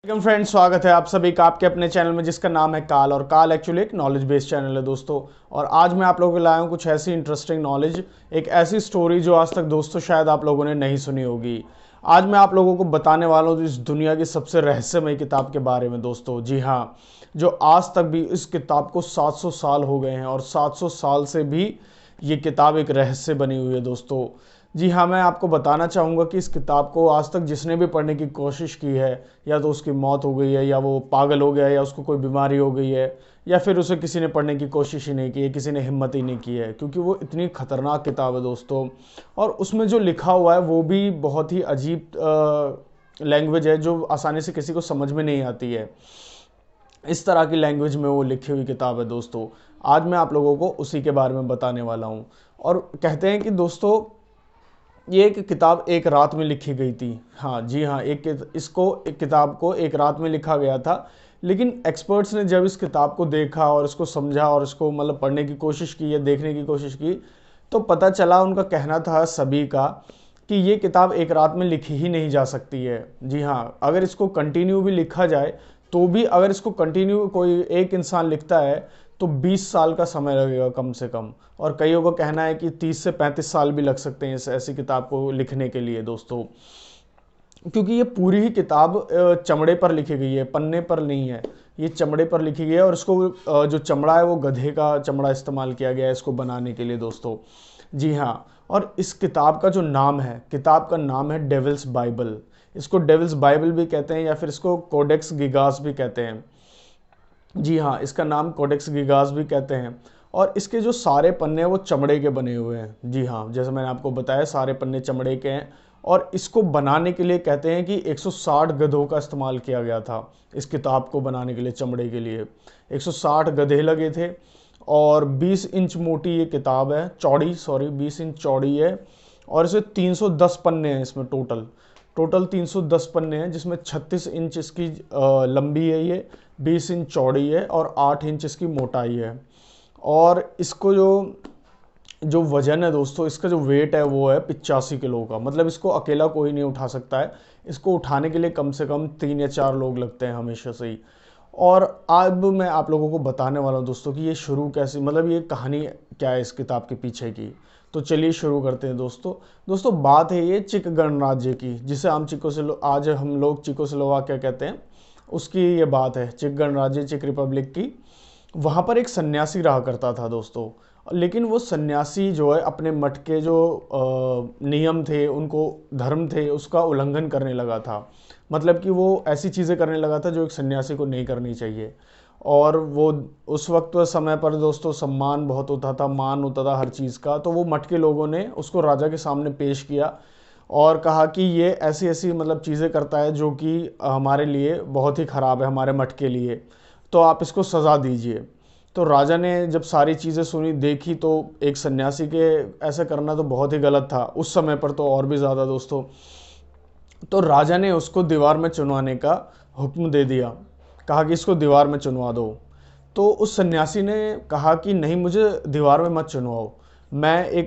Welcome friends, स्वागत है आप सभी का आपके अपने चैनल में जिसका नाम है काल। और काल एक्चुअली एक नॉलेज बेस्ड चैनल है दोस्तों। और आज मैं आप लोगों को लाया हूँ कुछ ऐसी इंटरेस्टिंग नॉलेज, एक ऐसी स्टोरी जो आज तक दोस्तों शायद आप लोगों ने नहीं सुनी होगी। आज मैं आप लोगों को बताने वाला हूँ इस दुनिया की सबसे रहस्यमय किताब के बारे में दोस्तों। जी हाँ, जो आज तक भी इस किताब को 700 साल हो गए हैं और 700 साल से भी ये किताब एक रहस्य बनी हुई है दोस्तों। जी हाँ, मैं आपको बताना चाहूँगा कि इस किताब को आज तक जिसने भी पढ़ने की कोशिश की है, या तो उसकी मौत हो गई है, या वो पागल हो गया है, या उसको कोई बीमारी हो गई है, या फिर उसे किसी ने पढ़ने की कोशिश ही नहीं की है, किसी ने हिम्मत ही नहीं की है, क्योंकि वो इतनी खतरनाक किताब है दोस्तों। और उसमें जो लिखा हुआ है वो भी बहुत ही अजीब लैंग्वेज है जो आसानी से किसी को समझ में नहीं आती है। इस तरह की लैंग्वेज में वो लिखी हुई किताब है दोस्तों। आज मैं आप लोगों को उसी के बारे में बताने वाला हूँ। और कहते हैं कि दोस्तों ये एक किताब एक रात में लिखी गई थी। हाँ जी हाँ, एक किताब को एक रात में लिखा गया था। लेकिन एक्सपर्ट्स ने जब इस किताब को देखा और इसको समझा और इसको मतलब पढ़ने की कोशिश की या देखने की कोशिश की, तो पता चला, उनका कहना था सभी का, कि ये किताब एक रात में लिखी ही नहीं जा सकती है। जी हाँ, अगर इसको कंटिन्यू भी लिखा जाए तो भी, अगर इसको कंटिन्यू कोई एक इंसान लिखता है तो 20 साल का समय लगेगा कम से कम। और कईयों का कहना है कि 30 से 35 साल भी लग सकते हैं इस ऐसी किताब को लिखने के लिए दोस्तों। क्योंकि ये पूरी ही किताब चमड़े पर लिखी गई है, पन्ने पर नहीं है। ये चमड़े पर लिखी गई है और इसको जो चमड़ा है वो गधे का चमड़ा इस्तेमाल किया गया है इसको बनाने के लिए दोस्तों। जी हाँ, और इस किताब का जो नाम है, किताब का नाम है डेविल्स बाइबल। इसको डेविल्स बाइबल भी कहते हैं, या फिर इसको कोडेक्स गिगास भी कहते हैं। जी हाँ, इसका नाम कोडेक्स गिगास भी कहते हैं। और इसके जो सारे पन्ने हैं वो चमड़े के बने हुए हैं। जी हाँ, जैसे मैंने आपको बताया, सारे पन्ने चमड़े के हैं। और इसको बनाने के लिए कहते हैं कि 160 गधों का इस्तेमाल किया गया था इस किताब को बनाने के लिए। चमड़े के लिए 160 गधे लगे थे। और 20 इंच मोटी ये किताब है, चौड़ी, सॉरी 20 इंच चौड़ी है। और इसमें 310 पन्ने हैं, इसमें टोटल टोटल 310 पन्ने हैं, जिसमें 36 इंच इसकी लंबी है, ये 20 इंच चौड़ी है, और 8 इंच इसकी मोटाई है। और इसको जो जो वजन है दोस्तों, इसका जो वेट है वो है 85 किलो का। मतलब इसको अकेला कोई नहीं उठा सकता है। इसको उठाने के लिए कम से कम 3 या 4 लोग लगते हैं हमेशा से ही। और अब मैं आप लोगों को बताने वाला हूँ दोस्तों कि ये शुरू कैसे, मतलब ये कहानी क्या है इस किताब के पीछे की। तो चलिए शुरू करते हैं दोस्तों। दोस्तों बात है ये चिक गणराज्य की, जिसे हम आज हम लोग चिकोस्लोवाकिया कहते हैं, उसकी ये बात है। चिक गणराज्य, चिक रिपब्लिक की। वहाँ पर एक सन्यासी रहा करता था दोस्तों। लेकिन वो सन्यासी जो है अपने मठ के जो नियम थे, उनको धर्म थे, उसका उल्लंघन करने लगा था। मतलब कि वो ऐसी चीज़ें करने लगा था जो एक सन्यासी को नहीं करनी चाहिए। और वो उस वक्त समय पर दोस्तों सम्मान बहुत होता था, मान होता था हर चीज़ का। तो वो मठ के लोगों ने उसको राजा के सामने पेश किया और कहा कि ये ऐसी ऐसी मतलब चीज़ें करता है जो कि हमारे लिए बहुत ही ख़राब है, हमारे मठ के लिए। तो आप इसको सज़ा दीजिए। तो राजा ने जब सारी चीज़ें सुनी, देखी, तो एक सन्यासी के ऐसा करना तो बहुत ही गलत था उस समय पर, तो और भी ज़्यादा दोस्तों। तो राजा ने उसको दीवार में चुनवाने का हुक्म दे दिया, कहा कि इसको दीवार में चुनवा दो। तो उस सन्यासी ने कहा कि नहीं, मुझे दीवार में मत चुनवाओ।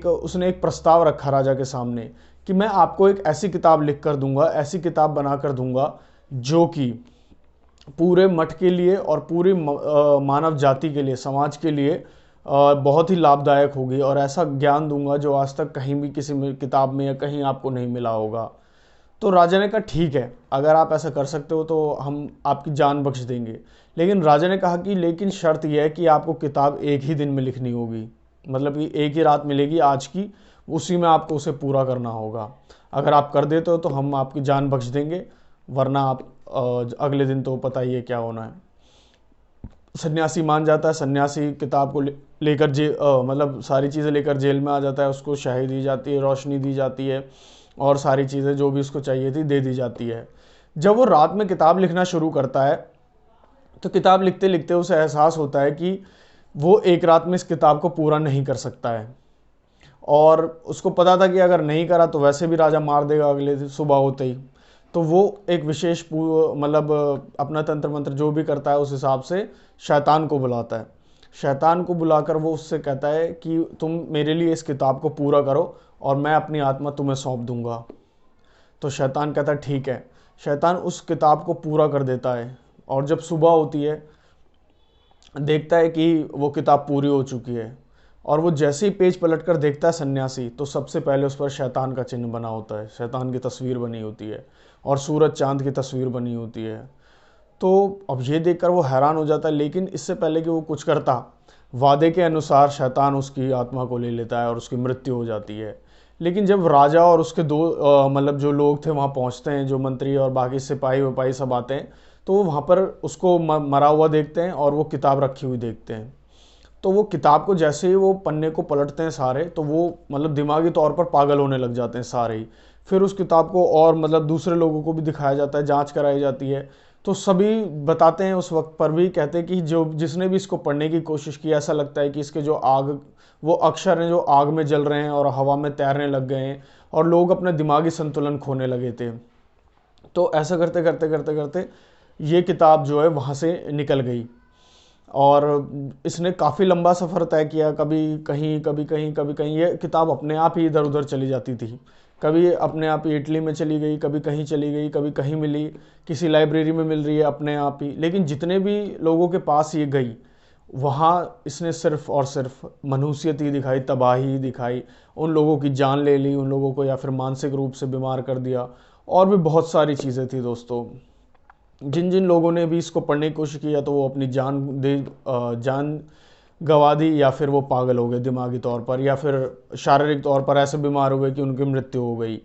उसने एक प्रस्ताव रखा राजा के सामने कि मैं आपको एक ऐसी किताब लिख कर दूंगा, ऐसी किताब बना कर दूंगा जो कि पूरे मठ के लिए और पूरी मानव जाति के लिए, समाज के लिए बहुत ही लाभदायक होगी। और ऐसा ज्ञान दूंगा जो आज तक कहीं भी किसी में किताब में या कहीं आपको नहीं मिला होगा। तो राजा ने कहा ठीक है, अगर आप ऐसा कर सकते हो तो हम आपकी जान बख्श देंगे। लेकिन राजा ने कहा कि लेकिन शर्त यह है कि आपको किताब एक ही दिन में लिखनी होगी। मतलब कि एक ही रात मिलेगी आज की, उसी में आपको उसे पूरा करना होगा। अगर आप कर देते हो तो हम आपकी जान बख्श देंगे, वरना आप अगले दिन तो पता ही है क्या होना है। सन्यासी मान जाता है। सन्यासी किताब को लेकर मतलब सारी चीज़ें लेकर जेल में आ जाता है। उसको शाही दी जाती है, रोशनी दी जाती है, और सारी चीज़ें जो भी उसको चाहिए थी दे दी जाती है। जब वो रात में किताब लिखना शुरू करता है तो किताब लिखते लिखते उसे एहसास होता है कि वो एक रात में इस किताब को पूरा नहीं कर सकता है। और उसको पता था कि अगर नहीं करा तो वैसे भी राजा मार देगा अगले दिन सुबह होते ही। तो वो एक विशेष मतलब अपना तंत्र मंत्र जो भी करता है उस हिसाब से शैतान को बुलाता है। शैतान को बुलाकर वो उससे कहता है कि तुम मेरे लिए इस किताब को पूरा करो और मैं अपनी आत्मा तुम्हें सौंप दूंगा। तो शैतान कहता है ठीक है। शैतान उस किताब को पूरा कर देता है, और जब सुबह होती है देखता है कि वो किताब पूरी हो चुकी है, और वो जैसे ही पेज पलट कर देखता है सन्यासी, तो सबसे पहले उस पर शैतान का चिन्ह बना होता है, शैतान की तस्वीर बनी होती है और सूरज चांद की तस्वीर बनी होती है। तो अब ये देखकर वो हैरान हो जाता है, लेकिन इससे पहले कि वो कुछ करता, वादे के अनुसार शैतान उसकी आत्मा को ले लेता है और उसकी मृत्यु हो जाती है। लेकिन जब राजा और उसके दो मतलब जो लोग थे वहाँ पहुँचते हैं, जो मंत्री और बाकी सिपाही विपाही सब आते हैं, तो वो वहाँ पर उसको मरा हुआ देखते हैं और वो किताब रखी हुई देखते हैं। तो वो किताब को जैसे ही वो पन्ने को पलटते हैं सारे, तो वो मतलब दिमागी तौर पर पागल होने लग जाते हैं सारे ही। फिर उस किताब को और मतलब दूसरे लोगों को भी दिखाया जाता है, जांच कराई जाती है, तो सभी बताते हैं उस वक्त पर भी, कहते हैं कि जो जिसने भी इसको पढ़ने की कोशिश की, ऐसा लगता है कि इसके जो आग, वो अक्षर हैं जो आग में जल रहे हैं और हवा में तैरने लग गए हैं, और लोग अपने दिमागी संतुलन खोने लगे थे। तो ऐसा करते करते करते करते ये किताब जो है वहाँ से निकल गई, और इसने काफ़ी लंबा सफ़र तय किया, कभी कहीं कभी कहीं कभी कहीं। ये किताब अपने आप ही इधर उधर चली जाती थी, कभी अपने आप ही इटली में चली गई, कभी कहीं चली गई, कभी कहीं मिली, किसी लाइब्रेरी में मिल रही है अपने आप ही। लेकिन जितने भी लोगों के पास ये गई, वहाँ इसने सिर्फ और सिर्फ मनुष्यत ही दिखाई, तबाही ही दिखाई, उन लोगों की जान ले ली, उन लोगों को या फिर मानसिक रूप से बीमार कर दिया, और भी बहुत सारी चीज़ें थी दोस्तों। जिन जिन लोगों ने भी इसको पढ़ने की कोशिश किया, तो वो अपनी जान गंवा दी, या फिर वो पागल हो गए दिमागी तौर पर, या फिर शारीरिक तौर पर ऐसे बीमार हो गए कि उनकी मृत्यु हो गई।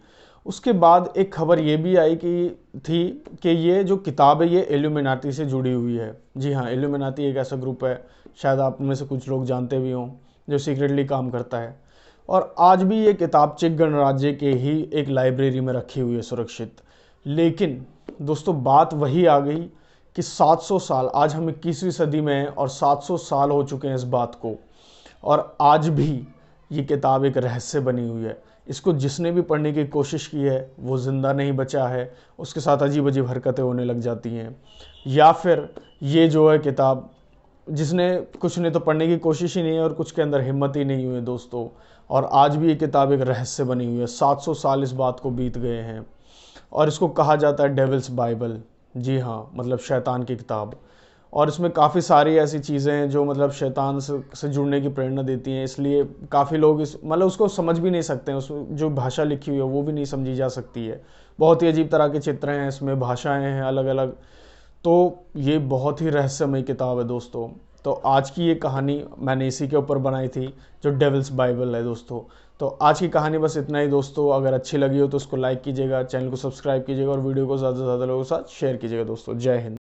उसके बाद एक खबर ये भी आई कि ये जो किताब है ये इल्यूमिनाटी से जुड़ी हुई है। जी हाँ, इल्यूमिनाटी एक ऐसा ग्रुप है, शायद आप में से कुछ लोग जानते भी हों, जो सीक्रेटली काम करता है। और आज भी ये किताब चेक गणराज्य के ही एक लाइब्रेरी में रखी हुई है सुरक्षित। लेकिन दोस्तों बात वही आ गई कि 700 साल, आज हम 21वीं सदी में हैं और 700 साल हो चुके हैं इस बात को, और आज भी ये किताब एक रहस्य बनी हुई है। इसको जिसने भी पढ़ने की कोशिश की है वो ज़िंदा नहीं बचा है, उसके साथ अजीब अजीब हरकतें होने लग जाती हैं। या फिर ये जो है किताब, जिसने कुछ ने तो पढ़ने की कोशिश ही नहीं है और कुछ के अंदर हिम्मत ही नहीं हुई है दोस्तों, और आज भी ये किताब एक रहस्य बनी हुई है। 700 साल इस बात को बीत गए हैं, और इसको कहा जाता है डेविल्स बाइबल। जी हाँ, मतलब शैतान की किताब। और इसमें काफ़ी सारी ऐसी चीज़ें हैं जो मतलब शैतान से जुड़ने की प्रेरणा देती हैं, इसलिए काफ़ी लोग इस मतलब उसको समझ भी नहीं सकते हैं, उसमें जो भाषा लिखी हुई है वो भी नहीं समझी जा सकती है। बहुत ही अजीब तरह के चित्र हैं इसमें, भाषाएं हैं अलग अलग। तो ये बहुत ही रहस्यमय किताब है दोस्तों। तो आज की ये कहानी मैंने इसी के ऊपर बनाई थी, जो डेविल्स बाइबल है दोस्तों। तो आज की कहानी बस इतना ही दोस्तों। अगर अच्छी लगी हो तो उसको लाइक कीजिएगा, चैनल को सब्सक्राइब कीजिएगा, और वीडियो को ज़्यादा से ज़्यादा लोगों के साथ शेयर कीजिएगा दोस्तों। जय हिंद।